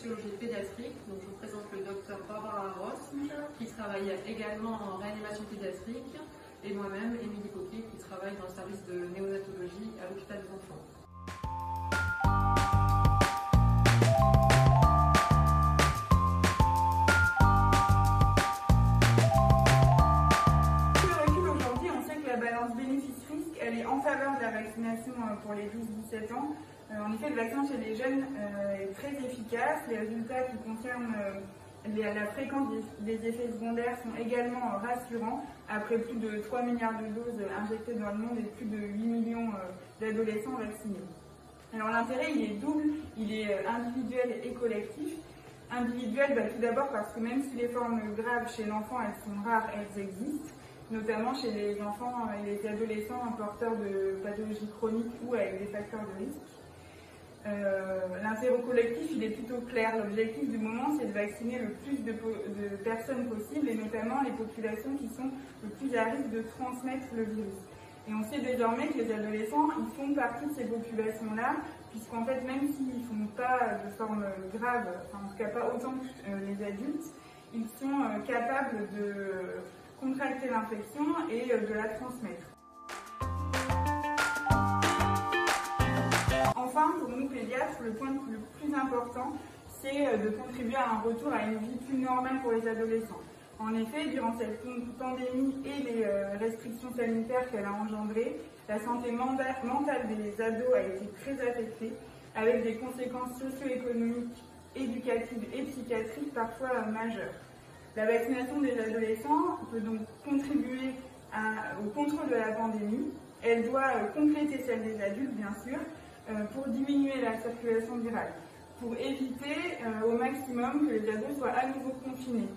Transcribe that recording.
d'infectiologie pédiatrique. Donc, je vous présente le docteur Barbara Ross, qui travaille également en réanimation pédiatrique, et moi-même, Émilie Coquet, qui travaille dans le service de néonatologie à l'hôpital des enfants. La balance bénéfice-risque, elle est en faveur de la vaccination pour les 12-17 ans. En effet, le vaccin chez les jeunes est très efficace. Les résultats qui concernent la fréquence des effets secondaires sont également rassurants. Après plus de 3 milliards de doses injectées dans le monde et plus de 8 millions d'adolescents vaccinés. Alors l'intérêt, il est double, il est individuel et collectif. Individuel, tout d'abord parce que même si les formes graves chez l'enfant, elles sont rares, elles existent, notamment chez les enfants et les adolescents porteurs de pathologies chroniques ou avec des facteurs de risque. L'intérêt collectif, il est plutôt clair. L'objectif du moment, c'est de vacciner le plus de personnes possible, et notamment les populations qui sont le plus à risque de transmettre le virus. Et on sait désormais que les adolescents, ils font partie de ces populations-là, puisqu'en fait, même s'ils ne font pas de forme grave, en tout cas pas autant que les adultes, ils sont capables de contracter l'infection et de la transmettre. Enfin, pour nous pédiatres, le point le plus important, c'est de contribuer à un retour à une vie plus normale pour les adolescents. En effet, durant cette pandémie et les restrictions sanitaires qu'elle a engendrées, la santé mentale des ados a été très affectée, avec des conséquences socio-économiques, éducatives et psychiatriques parfois majeures. La vaccination des adolescents peut donc contribuer au contrôle de la pandémie. Elle doit compléter celle des adultes, bien sûr, pour diminuer la circulation virale, pour éviter au maximum que les ados soient à nouveau confinés.